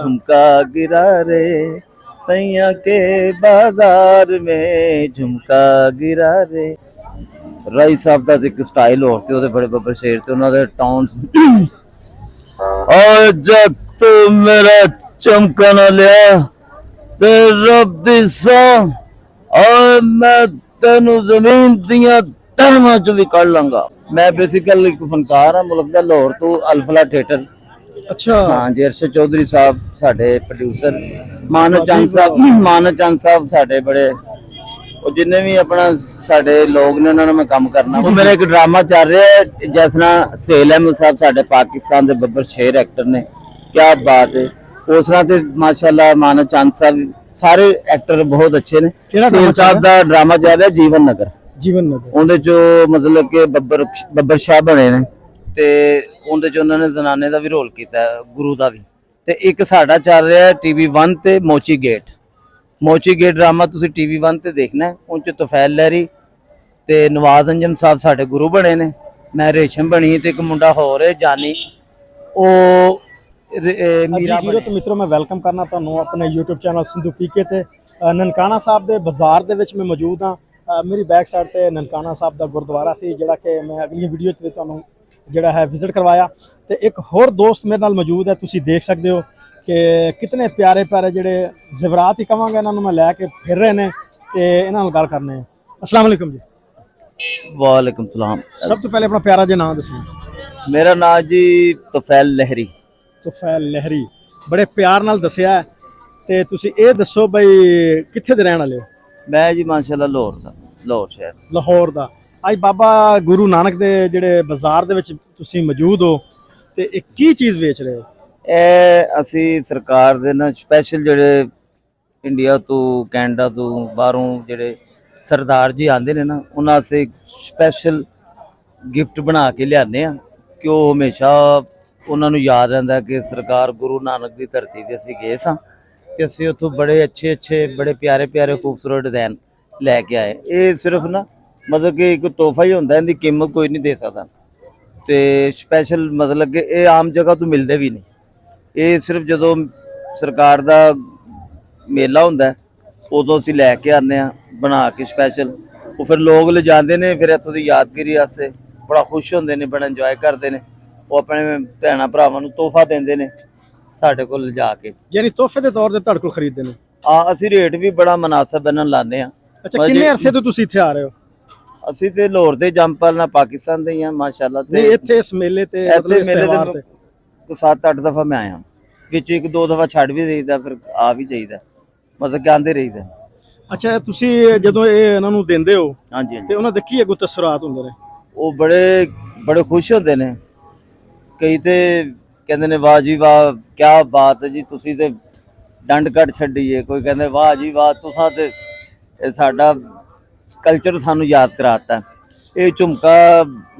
झुमका गिरा रे सैया के बाजार में झुमका गिरा रे। राई साहब का एक स्टाइल होर सी, बड़े बब्बर शेर थे, उन्होंने टॉन्स और जब तू मेरा चमका ना लिया ते रब दी सौ और मैं तेनू जमीन दियां तहवां चों भी कढ लांगा। मैं बेसिकल एक फनकार हाँ, मुल्क दा लाहौर तो अल्फला थिएटर। अच्छा हाँ जी, अरशद चौधरी साहब साडे प्रोड्यूसर, मानव चंद साहब साडे बड़े, और जिन्ने भी अपना साडे लोग ने उन्होंने मैं काम करना। वो मेरा एक ड्रामा चल रहा है जिस तरह सेल अहमद साहब साडे पाकिस्तान के बब्बर शेर एक्टर ने, क्या बात है। उस तरह ते माशाल्लाह मानव चंद साहब सारे एक्टर बहुत अच्छे ने। सेल साहब का ड्रामा चल रहा है जीवन नगर। उहदे चो मतलब के बब्बर शाह बने ने ते उहदे चो उन्होंने जनाने का भी रोल किया, गुरु का भी। ते एक साडा चल रहा है TV1 ते मोची गेट ड्रामा, तुसी TV1 ते देखना है। उन च तुफैल लहरी ते नवाज अंजम साहब साडे गुरु बने ने, मैं रेशम बनी ते एक मुंडा होर है जानी ओ मीरा। तो मित्रों मैं वेलकम करना तुहानू अपने यूट्यूब चैनल सिंधु पीके ते। ननकाना साहब के बाजार दे विच मैं मौजूद हाँ। मेरी बैक साइड ते ननकाना साहब का गुरुद्वारा सी, जिहड़ा कि मैं अगली वीडियो च तुहानू जिहड़ा है विजिट करवाया। तो एक होर दोस्त मेरे नाल मौजूद है, तुसीं देख सकते हो कि कितने प्यारे प्यारे जिहड़े ज़ेवरात ही कहांगा इन्हां मैं लैके फिर रहे हैं ते इन्हां नाल गल करने। अस्सलाम वालेकुम जी। वालेकुम सलाम। सब तो पहले अपना प्यारा जिहा नाम दसो। मेरा नाम जी तुफैल लहरी। तुफैल लहरी, बड़े प्यार नाल दसिया है। ते तुसीं ये दसो बई कित्थे दे रहण वाले हो? मैं जी माशाल्लाह लाहौर शहर, लाहौर दा। अज बाबा गुरु नानक दे जिहड़े बाजार दे विच तुसीं मौजूद हो ते एक की चीज़ बेच रहे हो? असी सरकार दे ना स्पैशल जिहड़े इंडिया तो कैनेडा तो बाहरों जिहड़े सरदार जी आंदे ने ना, उन्हां आस्ते स्पैशल गिफ्ट बना के लियाने आ कि वो हमेशा उन्होंने याद रहिंदा कि सरकार गुरु नानक की धरती ते असीं गए सां ते असीं उत्थों बड़े अच्छे बड़े प्यारे खूबसूरत डिज़ाइन लैके आए। ये सिर्फ ना मतलब कि एक तोहफा ही होंदा, इहदी कीमत कोई नहीं दे सकदा। ते स्पैशल मतलब कि ये आम जगह तो मिलते भी नहीं, ये सिर्फ जदों सरकार का मेला होंदा उदों असीं लैके आने बना के स्पैशल। वो फिर लोग ले जाते हैं, फिर इत्थों की यादगिरी वास्ते बड़ा खुश होंदे ने, बड़ा इंजॉय करते हैं। वो अपने भैणा भरावां नूं तोहफा देंदे ने साडे कोल लिजा के, यानी तोहफे के तौर पर तुहाडे कोल खरीददे ने। असीं रेट भी बड़ा मुनासिब इन्हां नूं लाने। अच्छा, किन्ने अरसे तो तुसीं इत्थे आ रहे हो? असीं ते लाहौर दे जंमपल ना पाकिस्तान दे ही हां माशाल्लाह। ते इत्थे इस मेले ते इत्थे मेले ते 7-8 दफा मैं आया, विच 1-2 दफा छड्ड भी देईदा, फिर आ भी जाईदा, मतलब कि आंदे रहीदा। अच्छा, तुसीं जदों ये इन्हां नूं दिंदे हो हाँ जी, ते उन्हां दे की अगों तसरात हुंदे ने? वो बड़े खुश होंदे ने। कई ते कहंदे ने वाह जी वाह क्या बात है जी, तुसीं ते डंड कट छड्डी है। कोई कहंदे वाह जी वाह तुसां ते साडा कल्चर सानू याद कराता है। ये झुमका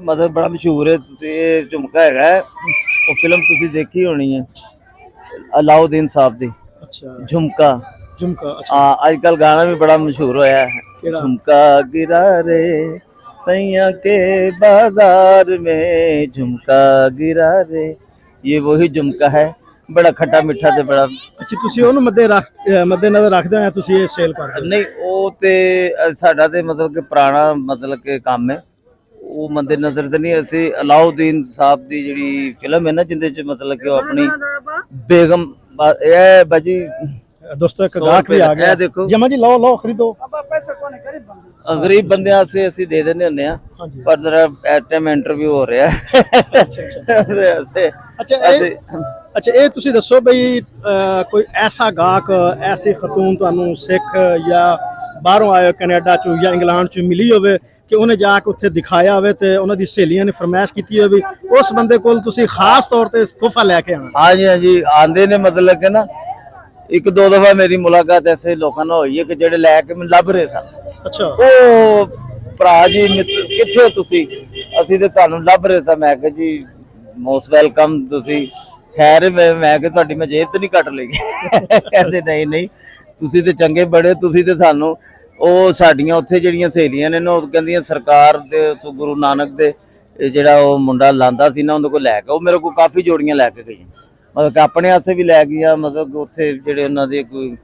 मतलब बड़ा मशहूर है। ये झुमका है, वो फिल्म तुसीं देखी होनी है अलाउद्दीन साहब दी। अच्छा, झुमका। अच्छा। हाँ, अजकल गाना भी बड़ा मशहूर होया है, झुमका गिरा रे सैया के बाजार में झुमका गिरा रे। ये वही झुमका है, बड़ा खट्टा मीठा ते बड़ा। अच्छा, तुसीं ओनू मद्देनजर रखदे हो तुसीं ये सेल करदे हो? नहीं, वो ते साडा ते मतलब कि पुराना मतलब के काम है, वो मद्देनजर ते नहीं। असीं अलाउद्दीन साहब दी जिहड़ी फिल्म है ना, जिंदे च मतलब कि अपनी बेगम बाजी दोस्तों एक गाहक भी आ गया। देखो जमा जी लो खरीदो। गरीब बंदे आस्ते असीं दे दिंदे हुंदे आ, पर जरा एट टाइम इंटरव्यू हो रहा है। अच्छा, ये तुसीं दसो बई कोई ऐसा गाहक ऐसी खतून तुहानू सिख या बाहरों आए कनेडा चो या इंग्लैंड चो मिली होवे कि उन्हें जाके उत्थे दिखाया होवे ते उन्हां दी सहेलियां ने फरमाइश कीती होवे भी उस बंदे कोल तुसीं खास तौर ते तोहफा लैके आना? हाँ जी आंदे ने, मतलब कि ना 1-2 दफा मेरी मुलाकात ऐसे लोगों नाल होई है कि जेडे लैके मैनूं लभ रहे सन। अच्छा, ओ भरा जी कित्थे हो तुसीं? असीं ते तुहानूं लभ रहे सन। मैं कहा जी मोस्ट वेलकम, तुसीं खैर मैं कि तुहाडी मैं जेब तो नहीं कट लई? कहंदे नहीं तुसीं ते चंगे बड़े, तुसीं ते सानूं ਉਹ ਸਾਡੀਆਂ ਉੱਥੇ ਜਿਹੜੀਆਂ ਸਹੇਲੀਆਂ ਨੇ ਨਾ, ਉਹ ਕਹਿੰਦੀਆਂ ਸਰਕਾਰ ਦੇ ਤੋਂ ਗੁਰੂ ਨਾਨਕ ਦੇ ਜਿਹੜਾ ਉਹ ਮੁੰਡਾ ਲਾਂਦਾ ਸੀ ਨਾ, ਉਹਦੇ ਕੋਲ ਲੈ ਕੇ ਉਹ ਮੇਰੇ ਕੋਲ ਕਾਫੀ ਜੋੜੀਆਂ ਲੈ ਕੇ ਗਈਆਂ। ਮਤਲਬ ਕਿ ਆਪਣੇ ਵਾਸਤੇ ਵੀ ਲੈ ਗਈਆਂ, ਮਤਲਬ ਕਿ ਉੱਥੇ ਜਿਹੜੇ ਉਹਨਾਂ ਦੇ ਕੋਈ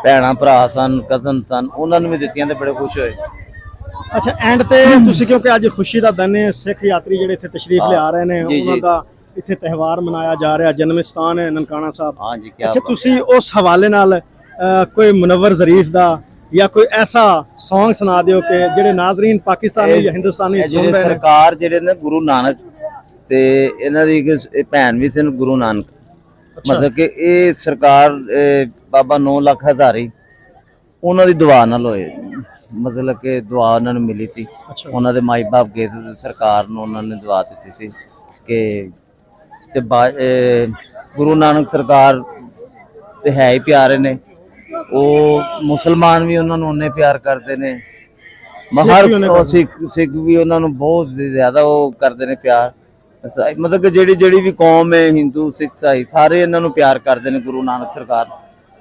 ਭੈਣਾਂ ਭਰਾ ਸਨ, ਕਜ਼ਨ ਸਨ, ਉਹਨਾਂ ਨੂੰ ਵੀ ਦਿੱਤੀਆਂ ਤੇ ਬੜੇ ਖੁਸ਼ ਹੋਏ। ਅੱਛਾ, ਐਂਡ ਤੇ ਤੁਸੀਂ ਕਿਉਂਕਿ ਅੱਜ ਖੁਸ਼ੀ ਦਾ ਦਿਨ ਹੈ, ਸਿੱਖ ਯਾਤਰੀ ਜਿਹੜੇ ਇੱਥੇ ਤਸ਼ਰੀਫ ਲਿਆ ਰਹੇ ਨੇ, ਜੀ, ਉਹਨਾਂ ਜੀ। ਦਾ ਇੱਥੇ ਤਿਉਹਾਰ ਮਨਾਇਆ ਜਾ ਰਿਹਾ, ਜਨਮ ਸਥਾਨ ਹੈ ਨਨਕਾਣਾ ਸਾਹਿਬ। हाँ जी, क्या ਅੱਛਾ, बात। ਤੁਸੀਂ ਉਸ ਹਵਾਲੇ ਨਾਲ ਕੋਈ ਮੁਨੱਵਰ ਜ਼ਰੀਫ ਦਾ ਜਾਂ ਕੋਈ ਐਸਾ Song ਸੁਣਾ ਦਿਓ ਕਿ ਜਿਹੜੇ ਨਾਜ਼ਰੀਨ ਪਾਕਿਸਤਾਨੀ ਜਾਂ ਹਿੰਦੁਸਤਾਨੀ ਇਹ ਸੁਣ ਜਿਹੜੇ ਰਹੇ ਨੇ। ਸਰਕਾਰ ਜਿਹੜੇ ਨੇ ਗੁਰੂ ਨਾਨਕ ਤੇ ਇਹਨਾਂ ਦੀ ਇੱਕ ਭੈਣ ਵੀ ਸਨ ਗੁਰੂ ਨਾਨਕ, ਅੱਛਾ। ਮਤਲਬ ਕਿ ਇਹ ਸਰਕਾਰ ਬਾਬਾ 9 ਲੱਖ ਹਜ਼ਾਰੀ ਉਹਨਾਂ ਦੀ ਦੁਆ ਨਾਲ ਹੋਏ, ਮਤਲਬ ਕਿ ਦੁਆ ਉਹਨਾਂ ਨੂੰ ਮਿਲੀ ਸੀ। ਅੱਛਾ। ਉਹਨਾਂ ਦੇ ਮਾਈ ਬਾਪ ਗਏ ਸੀ ਤੇ ਸਰਕਾਰ ਨੂੰ ਉਹਨਾਂ ਨੇ ਦੁਆ ਦਿੱਤੀ ਸੀ ਕਿ ਤੇ ਗੁਰੂ ਨਾਨਕ ਸਰਕਾਰ ਤੇ ਹੈ ਹੀ ਪਿਆਰੇ ਨੇ, ਉਹ ਮੁਸਲਮਾਨ ਵੀ ਉਹਨਾਂ ਨੂੰ ਉਹਨੇ ਪਿਆਰ ਕਰਦੇ ਨੇ, ਸਿੱਖ ਵੀ ਉਹਨੇ ਉਹ ਸਿੱਖ ਵੀ ਉਹਨਾਂ ਨੂੰ ਬਹੁਤ ਜ਼ਿਆਦਾ ਉਹ ਕਰਦੇ ਨੇ ਪਿਆਰ। ਮਤਲਬ ਕਿ ਜਿਹੜੀ ਵੀ ਕੌਮ ਹੈ, ਹਿੰਦੂ ਸਿੱਖ ਈਸਾਈ, ਸਾਰੇ ਇਹਨਾਂ ਨੂੰ ਪਿਆਰ ਕਰਦੇ ਨੇ ਗੁਰੂ ਨਾਨਕ ਸਰਕਾਰ,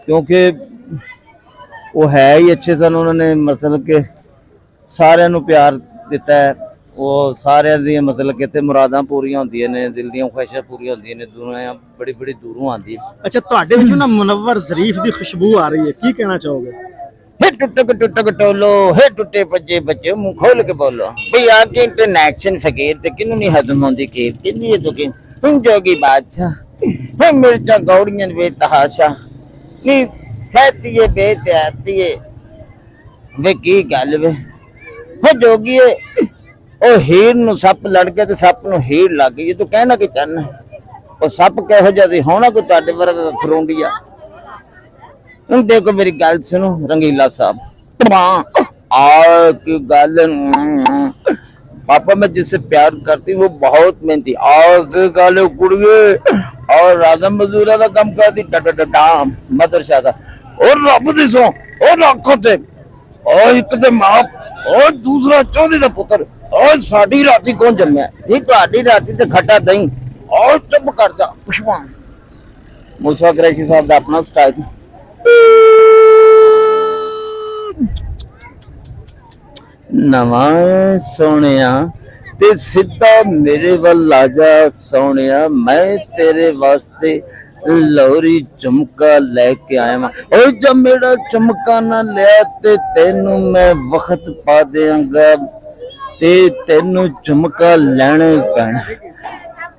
ਕਿਉਂਕਿ ਉਹ ਹੈ ਹੀ ਅੱਛੇ ਸਨ। ਉਹਨਾਂ ਨੇ ਮਤਲਬ ਕਿ ਸਾਰਿਆਂ ਨੂੰ ਪਿਆਰ ਦਿੱਤਾ ਹੈ, ਉਹ ਸਾਰਿਆਂ ਦੀਆਂ ਮਤਲਬ ਕਿ ਇੱਥੇ ਮੁਰਾਦਾਂ ਪੂਰੀਆਂ ਹੁੰਦੀਆਂ ਨੇ, ਦਿਲ ਦੀਆਂ ਖੁਆਇਸ਼ਾਂ ਪੂਰੀਆਂ ਹੁੰਦੀਆਂ ਨੇ, ਦੁਨੀਆ ਬੜੀ ਬੜੀ ਦੂਰੋਂ ਆਉਂਦੀ ਹੈ। ਅੱਛਾ, ਤੁਹਾਡੇ ਵਿੱਚੋਂ ਨਾ ਮੁਨੱਵਰ ਜ਼ਰੀਫ ਦੀ ਖੁਸ਼ਬੂ ਆ ਰਹੀ ਹੈ, ਕੀ ਕਹਿਣਾ ਚਾਹੋਗੇ? हे टुटक टोलो, हे टुटे भज्जे बच्चे, मुंह खोल के बोलो भई आपके इंटरनेक्शन फकीर ते किन्नू नहीं हदम होंदी खीर, किन्नी है दुखी हम जोगी बादशाह, हे मिर्चा गौड़ियां बेतहाशा नी सहतीए बेतहातीए वे की गल वे हो जोगीए ओ हीर नु सप लड़ के ते सप नु हीर लग गई, तू कहना कि चाहना ओ सप किहो जिहा सी, होना कोई तुहाडे वर्गा खरोंडिया। देखो मेरी गल सुनो रंगीला साहब, की गल पापा मैं जिससे प्यार करती वो बहुत मेहनती आगे गाले कुड़िए और राजा मजदूरा का काम करती डाम मदरसा दा और रब दी सो और आखो ते और एक ते मां और दूसरा चौधरी दा पुत्र और साडी राती कौन जम्या नहीं तुहाडी राती ते खट्टा दही और चुप करदा पुष्पा। मूसा कुरैशी साहब दा अपना स्टाइल नवां सोनिया ते सिद्धा मेरे वल आजा सोनिया, मैं तेरे वास्ते लोरी झुमका लेके आया वा, और जब मेरा झुमका ना लिया ते तेनू मैं वक्त पा देंगा ते तेनू झुमका लेने पैना।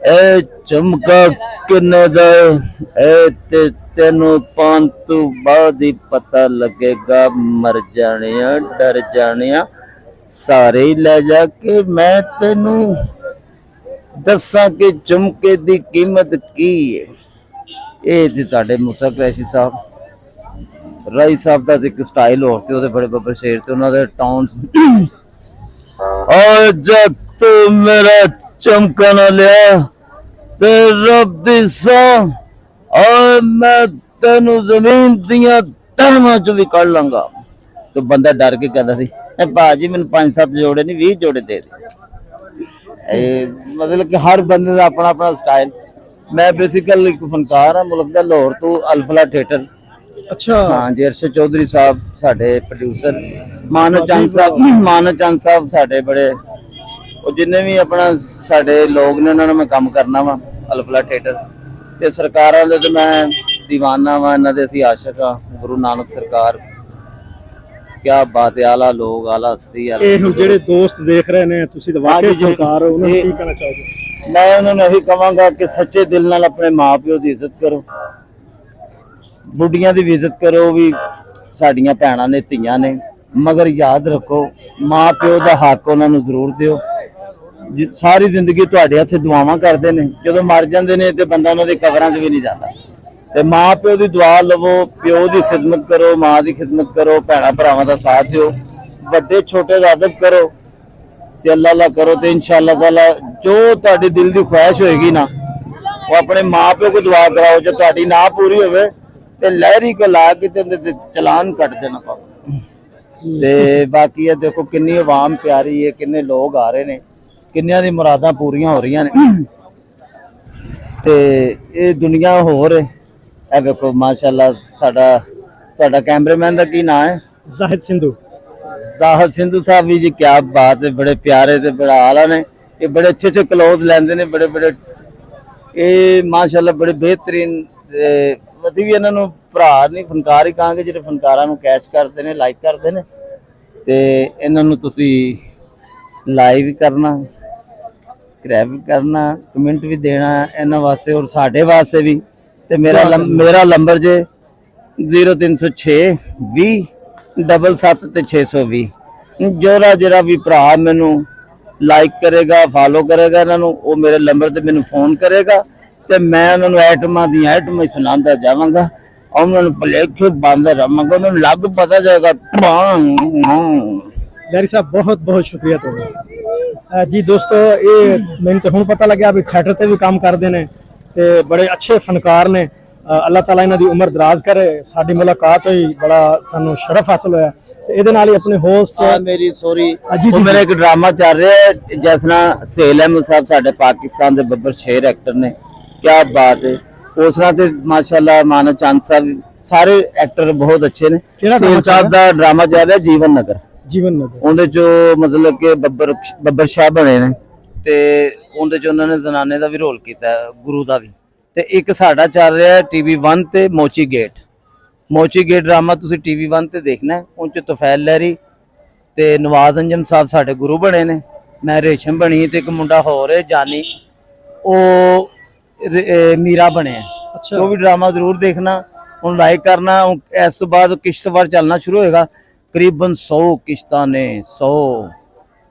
ए झुमका किन्ने दा ए ते तेनू पान तो बाद ही पता लगेगा, मर जाने डर जाने सारे ही ले जाके मैं तेनू दसा कि झुमके दी कीमत की है। ਇਹ ਤੇ ਸਾਡੇ ਮੂਸਾ ਕੁਰੈਸ਼ੀ ਸਾਹਿਬ ਰਾਈ ਸਾਹਿਬ ਦਾ ਇੱਕ ਸਟਾਈਲ ਹੋਰ ਸੀ, ਉਹਦੇ ਬੜੇ ਬੱਬਰ ਸ਼ੇਰ ਤੇ ਉਹਨਾਂ ਦੇ ਟਾਊਨਸ ਔਰ ਜਦ ਤੂੰ ਮੇਰਾ ਚਮਕਾ ਨਾ ਲਿਆ ਤੇ ਰੱਬ ਦੀ ਸੌਂ ਔਰ ਮੈਂ ਤੈਨੂੰ ਜ਼ਮੀਨ ਦੀਆਂ ਤਹਿਵਾਂ ਚੋਂ ਵੀ ਕੱਢ ਲਾਂਗਾ। ਤੇ ਬੰਦਾ ਡਰ ਕੇ ਕਹਿੰਦਾ ਸੀ ਭਾਜੀ ਮੈਨੂੰ 5-7 ਜੋੜੇ ਨਹੀਂ 20 ਜੋੜੇ ਦੇ ਦੇ। ਇਹ ਮਤਲਬ ਕਿ ਹਰ ਬੰਦੇ ਦਾ ਆਪਣਾ ਆਪਣਾ ਸਟਾਈਲ। मैं बेसिकल एक फनकार हाँ, मुल्क दा लाहौर तो अल्फला थिएटर। अच्छा हाँ जी, अरशद चौधरी साहब साडे प्रोड्यूसर, मानव चंद साहब साडे बड़े और जिन्ने भी अपना साडे लोग ने उन्होंने मैं काम करना वा अल्फला थिएटर ते सरकारां दे ते मैं दीवाना वा, इन्हां दे असीं आशिक हाँ। गुरु नानक सरकार क्या बात है, आला लोग आला हस्ती। ਇਹ ਜਿਹੜੇ ਦੋਸਤ ਦੇਖ ਰਹੇ ਨੇ ਤੁਸੀਂ ਤਾਂ ਵਾਕਈ ਫਨਕਾਰ ਹੋ, ਉਹਨਾਂ ਨੂੰ ਕੀ ਕਹਿਣਾ ਚਾਹੋਗੇ? मैं उन्होंने यही कहांगा कि सच्चे दिल नाल अपने माँ प्यो की इज्जत करो, बुढ़िया की भी इज्जत करो, भी साड़ियां भैणां ने धीआं ने, मगर याद रखो माँ प्यो का हक उन्होंने जरूर दिओ। सारी जिंदगी तुहाडे हत्थे दुआवां करदे ने, जदों मर जांदे ने ते बंदा उन्हां दी कबरां 'च भी नहीं जांदा। ते माँ प्यो की दुआ लवो, प्यो की खिदमत करो, माँ की खिदमत करो, भैणां भरावां दा साथ दिओ, वड्डे छोटे दा अदब करो ते अल्लाह अल्लाह करो ते इंशाअल्लाह ताला जो तुहाडे दिल की ख्वाहिश होएगी ना वो अपने माँ प्यो को दुआ कराओ। जो तुहाडी ना पूरी होवे ते लहरी को ला के ते चलान कट देना पाओ। ते बाकी ये देखो किन्नी आवाम प्यारी है, किन्ने लोग आ रहे ने, किन्नियां दी मुरादां पूरियां हो रही ने ते ये दुनिया होर है। ए देखो माशाअल्लाह साडा तुहाडा कैमरामैन दा की नाम है? जाहिद सिंधु। जाहिद सिंधु साहब भी जी क्या बात है, बड़े प्यारे ते बड़ा आला ने, ये बड़े अच्छे अच्छे क्लोथ लेंदे ने, बड़े बड़े ਇਹ ਮਾਸ਼ਾਅੱਲਾ ਬੜੇ ਬਿਹਤਰੀਨ ਅਸੀਂ ਵੀ ਇਹਨਾਂ ਨੂੰ ਭਰਾ ਨਹੀਂ ਫਨਕਾਰ ਹੀ ਕਹਾਂਗੇ, ਜਿਹੜੇ ਫਨਕਾਰਾਂ ਨੂੰ ਕੈਚ ਕਰਦੇ ਨੇ, ਲਾਈਕ ਕਰਦੇ ਨੇ। ਤੇ ਇਹਨਾਂ ਨੂੰ ਤੁਸੀਂ ਲਾਈਕ ਵੀ ਕਰਨਾ, ਸਬਸਕ੍ਰਾਈਬ ਵੀ ਕਰਨਾ, ਕਮੈਂਟ ਵੀ ਦੇਣਾ ਇਹਨਾਂ ਵਾਸਤੇ ਔਰ ਸਾਡੇ ਵਾਸਤੇ ਵੀ। ਤੇ ਮੇਰਾ ਨੰਬਰ ਜੇ 0306 20 77 ਤੇ 620। ਜਿਹੜਾ ਵੀ ਭਰਾ ਮੈਨੂੰ ਲਾਈਕ ਕਰੇਗਾ, ਫਾਲੋ ਕਰੇਗਾ ਇਹਨਾਂ ਨੂੰ, ਉਹ ਮੇਰੇ ਨੰਬਰ ਤੇ ਮੈਨੂੰ ਫੋਨ ਕਰੇਗਾ ਤੇ ਮੈਂ ਉਹਨਾਂ ਨੂੰ ਐਟਮਾਂ ਦੀਆਂ ਐਟਮਾਂ ਸੁਣਾਉਂਦਾ ਜਾਵਾਂਗਾ, ਉਹਨਾਂ ਨੂੰ ਭੁਲੇਖੇ ਬੰਦ ਰਵਾਂਗਾ, ਉਹਨਾਂ ਨੂੰ ਲੱਗ ਪਤਾ ਜਾਏਗਾ। ਡੈਰੀ ਸਾਹਿਬ ਬਹੁਤ ਬਹੁਤ ਸ਼ੁਕਰੀਆ ਤੁਹਾਡਾ। ਜੀ ਦੋਸਤੋ, ਇਹ ਮੈਨੂੰ ਤਾਂ ਹੁਣ ਪਤਾ ਲੱਗਿਆ ਵੀ ਥੀਏਟਰ ਤੇ ਵੀ ਕੰਮ ਕਰਦੇ ਨੇ ਤੇ ਬੜੇ ਅੱਛੇ ਫਨਕਾਰ ਨੇ। ਅੱਲਾਹ ਤਾਲਾ ਇਹਨਾਂ ਦੀ ਉਮਰ ਦਰਾਜ਼ ਕਰੇ। ਸਾਡੀ ਮੁਲਾਕਾਤ ਹੋਈ, ਬੜਾ ਸਾਨੂੰ ਸ਼ਰਫ ਹਾਸਲ ਹੋਇਆ। ਤੇ ਇਹਦੇ ਨਾਲ ਹੀ ਆਪਣੇ ਹੋਸਟ ਮੇਰੀ ਸੋਰੀ ਜੀ ਉਹ ਮੇਰਾ ਇੱਕ ਡਰਾਮਾ ਚੱਲ ਰਿਹਾ ਹੈ, ਜਿਸ ਤਰ੍ਹਾਂ ਸਹੇਲ ਅਹਿਮਦ ਸਾਹਿਬ ਸਾਡੇ ਪਾਕਿਸਤਾਨ ਦੇ ਬੱਬਰ ਸ਼ੇਰ ਐਕਟਰ ਨੇ, ਕੀ ਬਾਤ ਹੈ। ਉਸ ਤਰ੍ਹਾਂ ਤੇ ਮਾਸ਼ਾਅੱਲਾ ਮਾਨਾ ਚੰਦ ਸਾਹਿਬ, ਸਾਰੇ ਐਕਟਰ ਬਹੁਤ ਅੱਛੇ ਨੇ। ਸਹੇਲ ਸਾਹਿਬ ਦਾ ਡਰਾਮਾ ਚੱਲ ਰਿਹਾ ਜੀਵਨ ਨਗਰ। ਉਹਦੇ ਚੋਂ ਮਤਲਬ ਕਿ ਬੱਬਰ ਸ਼ਾਹ ਬਣੇ ਨੇ ਤੇ ਉਹਦੇ ਚ ਉਹਨਾਂ ਨੇ ਜ਼ਨਾਨੇ ਦਾ ਵੀ ਰੋਲ ਕੀਤਾ, ਗੁਰੂ ਦਾ ਵੀ। ਤੇ ਇੱਕ ਸਾਡਾ ਚੱਲ ਰਿਹਾ ਟੀਵੀ 1 ਤੇ ਮੋਚੀ ਗੇਟ ਡਰਾਮਾ, ਤੁਸੀਂ ਟੀਵੀ 1 ਤੇ ਦੇਖਣਾ। ਉਹ ਚ ਤੁਫੈਲ ਲਹਿਰੀ ਤੇ ਨਵਾਜ਼ ਅੰਜਮ ਸਾਹਿਬ ਸਾਡੇ ਗੁਰੂ ਬਣੇ ਨੇ, ਮੈਂ ਰੇਸ਼ਮ ਬਣੀ ਤੇ ਇੱਕ ਮੁੰਡਾ ਹੋਰ ਹੈ ਜਾਨੀ, ਉਹ ਮੀਰਾ ਬਣਿਆ। ਉਹ ਵੀ ਡਰਾਮਾ ਜ਼ਰੂਰ ਦੇਖਣਾ, ਉਹਨੂੰ ਲਾਈਕ ਕਰਨਾ। ਇਸ ਤੋਂ ਬਾਅਦ ਕਿਸ਼ਤਵਾੜ ਚੱਲਣਾ ਸ਼ੁਰੂ ਹੋਏਗਾ, ਤਕਰੀਬਨ 100 ਕਿਸ਼ਤਾਂ ਨੇ 100,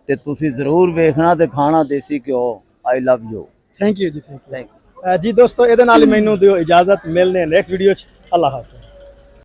ਤੇ ਤੁਸੀਂ ਜ਼ਰੂਰ ਵੇਖਣਾ ਤੇ ਖਾਣਾ ਦੇਸੀ ਘਿਓ। ਆਈ ਲਵ ਯੂ। ਥੈਂਕ ਯੂ ਜੀ, ਥੈਂਕ ਯੂ ਜੀ ਦੋਸਤੋ। ਇਹਦੇ ਨਾਲ ਹੀ ਮੈਨੂੰ ਦਿਓ ਇਜਾਜ਼ਤ, ਮਿਲਨੇ ਨੈਕਸਟ ਵੀਡੀਓ ਚ। ਅੱਲਾਹ ਹਾਫਿਜ਼।